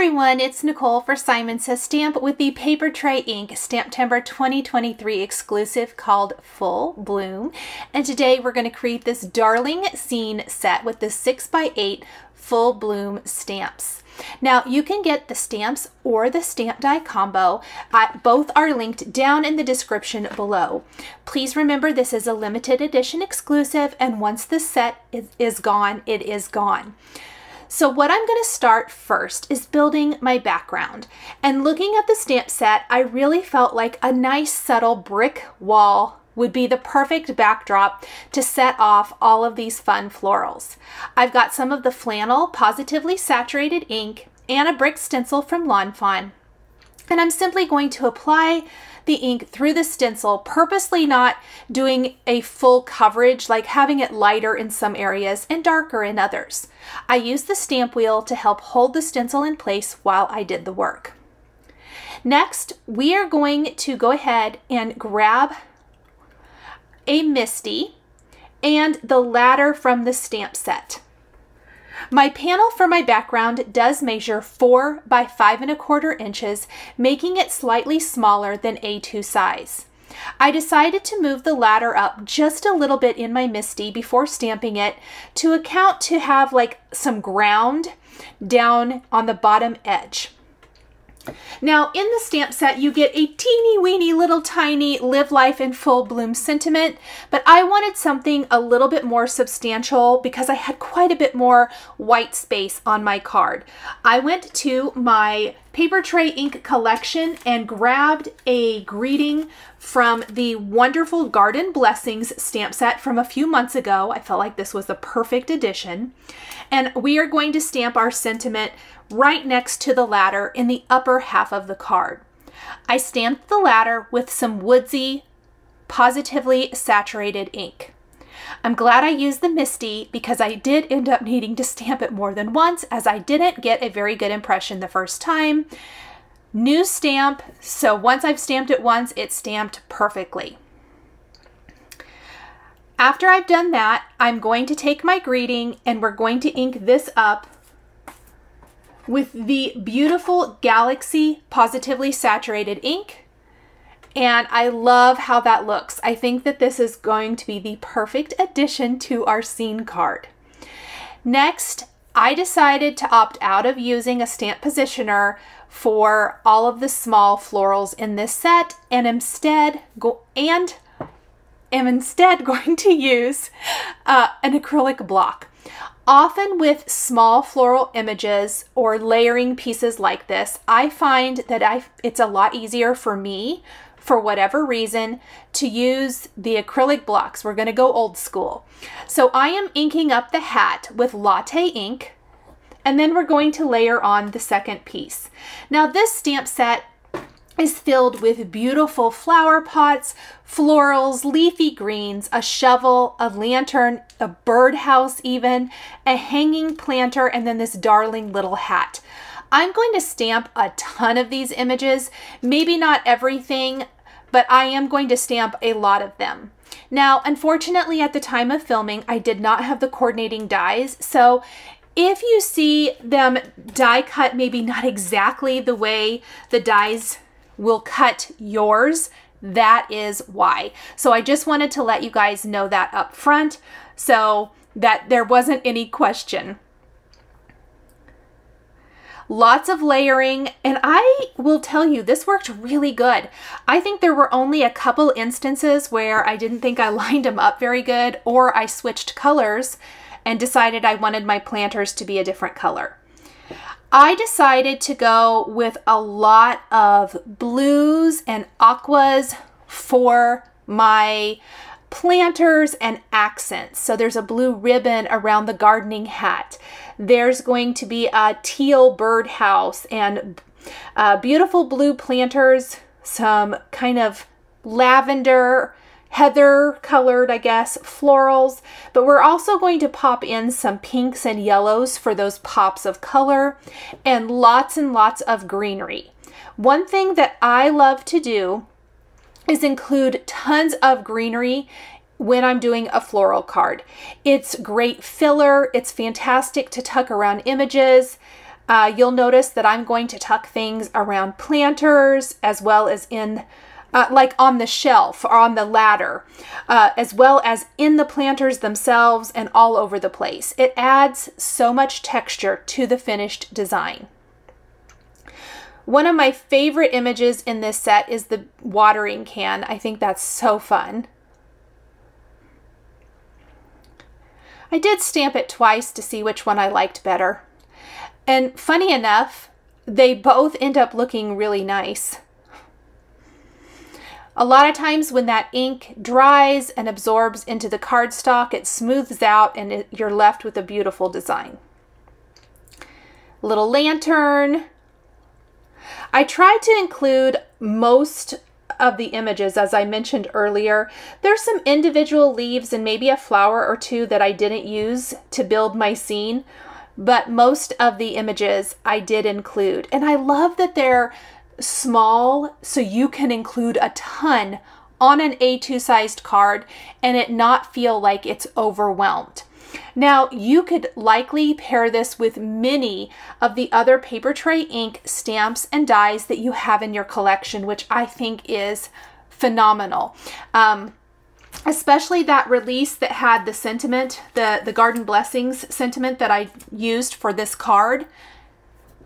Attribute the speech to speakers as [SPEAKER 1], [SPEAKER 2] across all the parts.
[SPEAKER 1] everyone, it's Nicole for Simon Says Stamp with the Papertrey ink STAMPtember 2023 exclusive called Full Bloom. And today we're going to create this darling scene set with the 6x8 Full Bloom stamps. Now you can get the stamps or the stamp die combo. Both are linked down in the description below. Please remember this is a limited edition exclusive, and once the set is gone, it is gone. So what I'm going to start first is building my background. And looking at the stamp set, I really felt like a nice subtle brick wall would be the perfect backdrop to set off all of these fun florals. I've got some of the flannel Pawsitively saturated ink and a brick stencil from Fawn. And I'm simply going to apply the ink through the stencil, purposely not doing a full coverage, like having it lighter in some areas and darker in others. I used the stamp wheel to help hold the stencil in place while I did the work. Next, we are going to go ahead and grab a Misty and the ladder from the stamp set. My panel for my background does measure 4 by 5¼ inches, making it slightly smaller than A2 size. I decided to move the ladder up just a little bit in my Misty before stamping it to account to have like some ground down on the bottom edge. Now in the stamp set you get a teeny weeny little tiny live life in full bloom sentiment, but I wanted something a little bit more substantial because I had quite a bit more white space on my card. I went to my Papertrey ink collection and grabbed a greeting from the wonderful Garden Blessings stamp set from a few months ago. I felt like this was a perfect addition. And we are going to stamp our sentiment right next to the ladder in the upper half of the card. I stamped the ladder with some woodsy, Pawsitively saturated ink. I'm glad I used the Misty because I did end up needing to stamp it more than once, as I didn't get a very good impression the first time. New stamp, so once I've stamped it once, it's stamped perfectly. After I've done that, I'm going to take my greeting and we're going to ink this up with the beautiful Galaxy Pawsitively saturated ink. And I love how that looks. I think that this is going to be the perfect addition to our scene card. Next, I decided to opt out of using a stamp positioner for all of the small florals in this set and am instead going to use an acrylic block. Often with small floral images or layering pieces like this, I find that it's a lot easier for me, for whatever reason, to use the acrylic blocks. We're going to go old school. So I am inking up the hat with latte ink, and then we're going to layer on the second piece. Now this stamp set is filled with beautiful flower pots, florals, leafy greens, a shovel, a lantern, a birdhouse even, a hanging planter, and then this darling little hat. I'm going to stamp a ton of these images, maybe not everything, but I am going to stamp a lot of them. Now, unfortunately, at the time of filming, I did not have the coordinating dies, so if you see them die cut maybe not exactly the way the dies will cut yours, that is why. So I just wanted to let you guys know that up front so that there wasn't any question. Lots of layering, and I will tell you, this worked really good. I think there were only a couple instances where I didn't think I lined them up very good, or I switched colors and decided I wanted my planters to be a different color. I decided to go with a lot of blues and aquas for my planters and accents. So there's a blue ribbon around the gardening hat. There's going to be a teal birdhouse and beautiful blue planters, some kind of lavender, heather colored, I guess, florals, but we're also going to pop in some pinks and yellows for those pops of color, and lots of greenery. One thing that I love to do is include tons of greenery when I'm doing a floral card. It's great filler. It's fantastic to tuck around images. You'll notice that I'm going to tuck things around planters as well as in like on the shelf or on the ladder, as well as in the planters themselves and all over the place. It adds so much texture to the finished design. One of my favorite images in this set is the watering can. I think that's so fun. I did stamp it twice to see which one I liked better. And funny enough, they both end up looking really nice. A lot of times when that ink dries and absorbs into the cardstock, it smooths out and you're left with a beautiful design. Little lantern. I tried to include most of the images, as I mentioned earlier. There's some individual leaves and maybe a flower or two that I didn't use to build my scene, but most of the images I did include. And I love that they're small, so you can include a ton on an A2 sized card and it not feel like it's overwhelmed. Now, you could likely pair this with many of the other Papertrey ink stamps and dies that you have in your collection, which I think is phenomenal. Especially that release that had the sentiment, the Garden Blessings sentiment that I used for this card.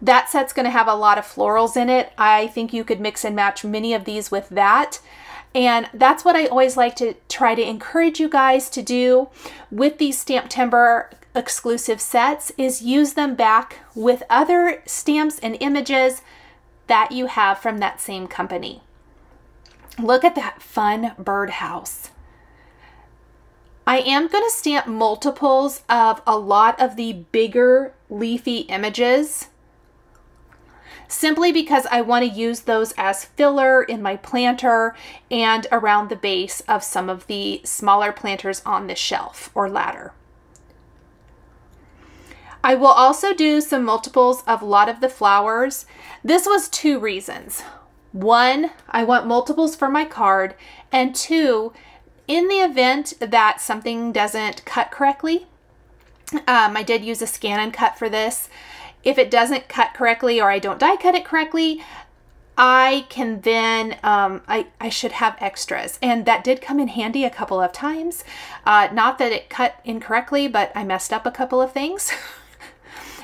[SPEAKER 1] That set's going to have a lot of florals in it. I think you could mix and match many of these with that. And that's what I always like to try to encourage you guys to do with these STAMPtember exclusive sets, is use them back with other stamps and images that you have from that same company. Look at that fun birdhouse. I am going to stamp multiples of a lot of the bigger leafy images, simply because I want to use those as filler in my planter and around the base of some of the smaller planters on the shelf or ladder. I will also do some multiples of a lot of the flowers. This was two reasons. One, I want multiples for my card, and two, in the event that something doesn't cut correctly, I did use a scan and cut for this. If it doesn't cut correctly or I don't die cut it correctly, I can then, I should have extras. And that did come in handy a couple of times. Not that it cut incorrectly, but I messed up a couple of things.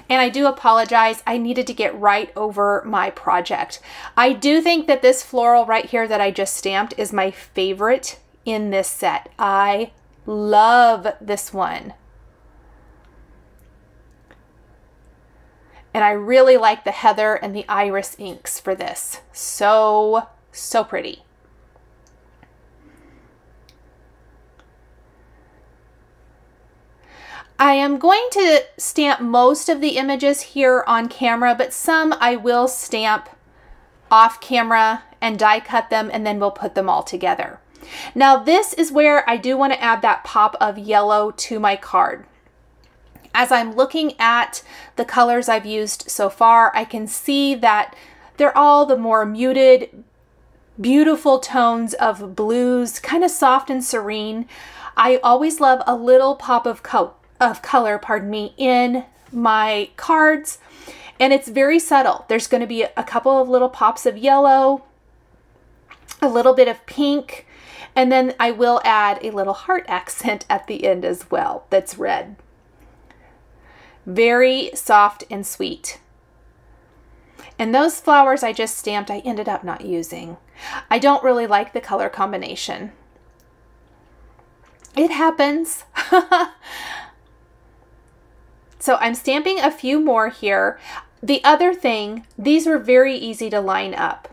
[SPEAKER 1] And I do apologize. I needed to get right over my project. I do think that this floral right here that I just stamped is my favorite in this set. I love this one. And I really like the heather and the iris inks for this. So pretty. I am going to stamp most of the images here on camera, but some I will stamp off camera and die cut them, and then we'll put them all together. Now this is where I do want to add that pop of yellow to my card. As I'm looking at the colors I've used so far, I can see that they're all the more muted, beautiful tones of blues, kind of soft and serene. I always love a little pop of color, pardon me, in my cards, and it's very subtle. There's going to be a couple of little pops of yellow, a little bit of pink, and then I will add a little heart accent at the end as well that's red. Very soft and sweet. And those flowers I just stamped, I ended up not using. I don't really like the color combination. It happens. So I'm stamping a few more here. The other thing, these were very easy to line up.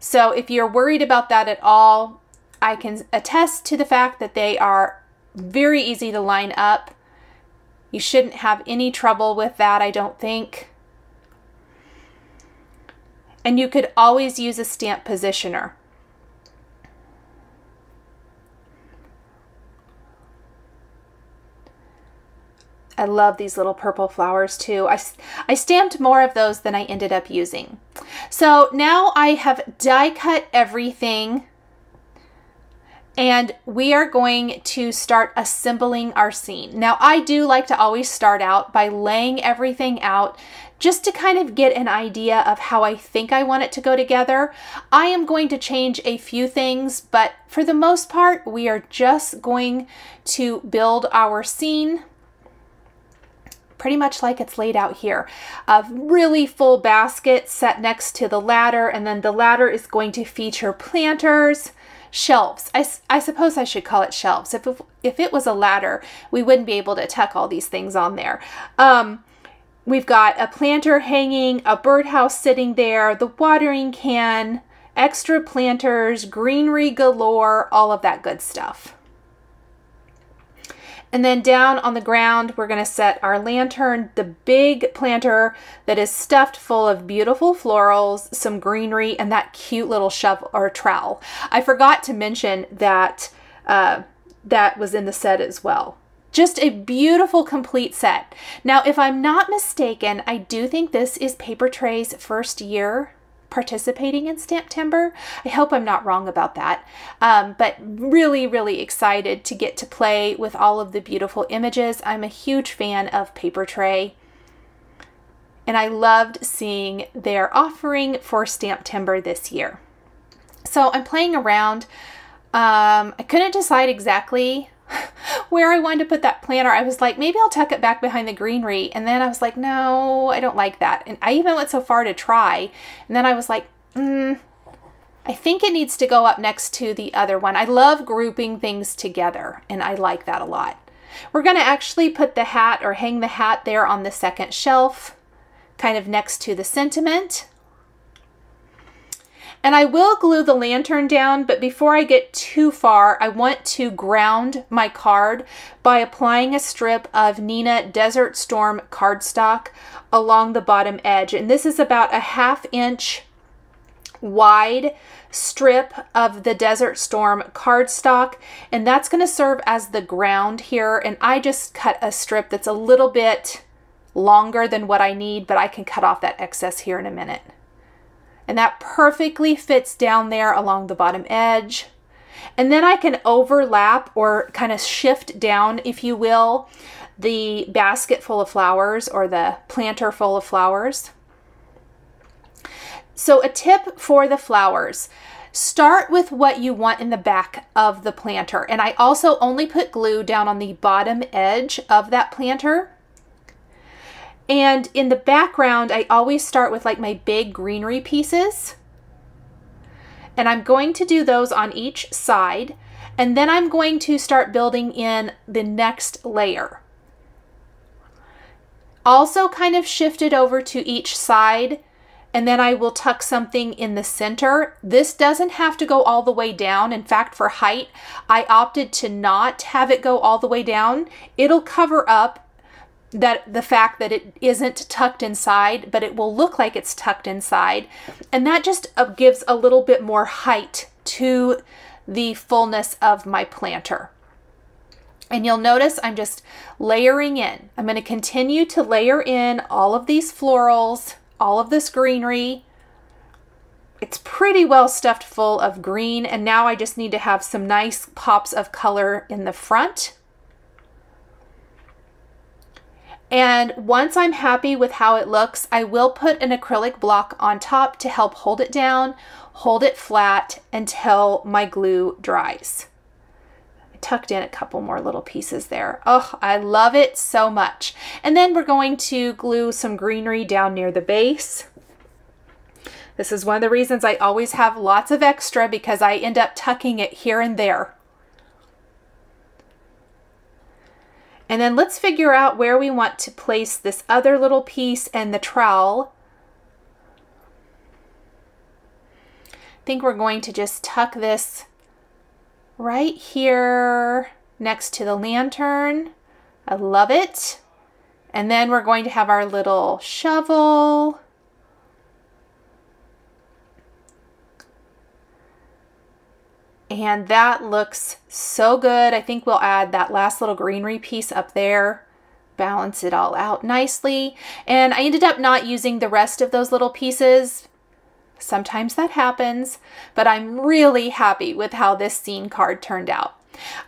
[SPEAKER 1] So if you're worried about that at all, I can attest to the fact that they are very easy to line up. You shouldn't have any trouble with that, I don't think. And you could always use a stamp positioner. I love these little purple flowers too. I stamped more of those than I ended up using. So now I have die cut everything. And we are going to start assembling our scene. Now, I do like to always start out by laying everything out just to kind of get an idea of how I think I want it to go together. I am going to change a few things, but for the most part, we are just going to build our scene pretty much like it's laid out here. A really full basket set next to the ladder, and then the ladder is going to feature planters, shelves. I suppose I should call it shelves. If it was a ladder, we wouldn't be able to tuck all these things on there. We've got a planter hanging, a birdhouse sitting there, the watering can, extra planters, greenery galore, all of that good stuff. And then down on the ground, we're going to set our lantern, the big planter that is stuffed full of beautiful florals, some greenery, and that cute little shovel or trowel. I forgot to mention that that was in the set as well. Just a beautiful complete set. Now, if I'm not mistaken, I do think this is Papertrey's first year participating in STAMPtember. I hope I'm not wrong about that. But really, really excited to get to play with all of the beautiful images. I'm a huge fan of Papertrey, and I loved seeing their offering for STAMPtember this year. So I'm playing around. I couldn't decide exactly where I wanted to put that planter. I was like, maybe I'll tuck it back behind the greenery. And then I was like, no, I don't like that. And I even went so far to try. And then I was like, I think it needs to go up next to the other one. I love grouping things together, and I like that a lot. We're going to actually put the hat or hang the hat there on the second shelf, kind of next to the sentiment. And I will glue the lantern down, but before I get too far, I want to ground my card by applying a strip of Nina Desert Storm cardstock along the bottom edge. And this is about a 1/2 inch wide strip of the Desert Storm cardstock, and that's going to serve as the ground here. And I just cut a strip that's a little bit longer than what I need, but I can cut off that excess here in a minute. And that perfectly fits down there along the bottom edge. And then I can overlap or kind of shift down, if you will, the basket full of flowers or the planter full of flowers. So a tip for the flowers: start with what you want in the back of the planter. And I also only put glue down on the bottom edge of that planter. And in the background, I always start with like my big greenery pieces. And I'm going to do those on each side. And then I'm going to start building in the next layer. Also kind of shift it over to each side. And then I will tuck something in the center. This doesn't have to go all the way down. In fact, for height, I opted to not have it go all the way down. It'll cover up the fact that it isn't tucked inside, but it will look like it's tucked inside. And that just gives a little bit more height to the fullness of my planter. And you'll notice I'm just layering in. I'm going to continue to layer in all of these florals, all of this greenery. It's pretty well stuffed full of green, and now I just need to have some nice pops of color in the front. And once I'm happy with how it looks, I will put an acrylic block on top to help hold it down, hold it flat until my glue dries. I tucked in a couple more little pieces there. Oh, I love it so much. And then we're going to glue some greenery down near the base. This is one of the reasons I always have lots of extra, because I end up tucking it here and there. And then let's figure out where we want to place this other little piece and the trowel. I think we're going to just tuck this right here next to the lantern. I love it. And then we're going to have our little shovel. And that looks so good. I think we'll add that last little greenery piece up there, balance it all out nicely. And I ended up not using the rest of those little pieces Sometimes that happens, but I'm really happy with how this scene card turned out.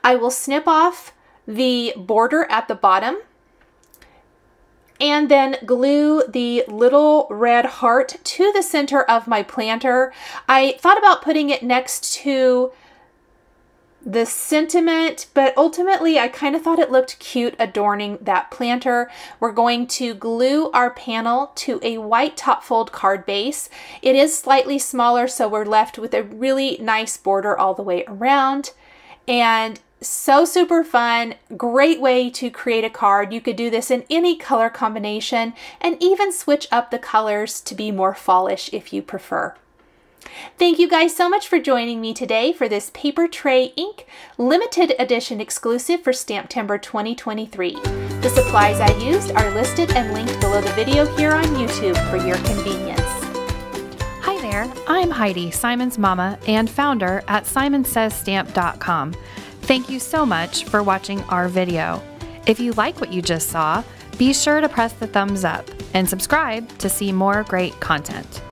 [SPEAKER 1] I will snip off the border at the bottom and then glue the little red heart to the center of my planter. I thought about putting it next to the sentiment, but ultimately I kind of thought it looked cute adorning that planter. We're going to glue our panel to a white top fold card base. It is slightly smaller, so we're left with a really nice border all the way around. And so super fun, great way to create a card. You could do this in any color combination and even switch up the colors to be more fallish if you prefer. Thank you guys so much for joining me today for this Papertrey ink limited edition exclusive for STAMPtember 2023. The supplies I used are listed and linked below the video here on YouTube for your convenience.
[SPEAKER 2] Hi there, I'm Heidi, Simon's mama and founder at simonsaysstamp.com. Thank you so much for watching our video. If you like what you just saw, be sure to press the thumbs up and subscribe to see more great content.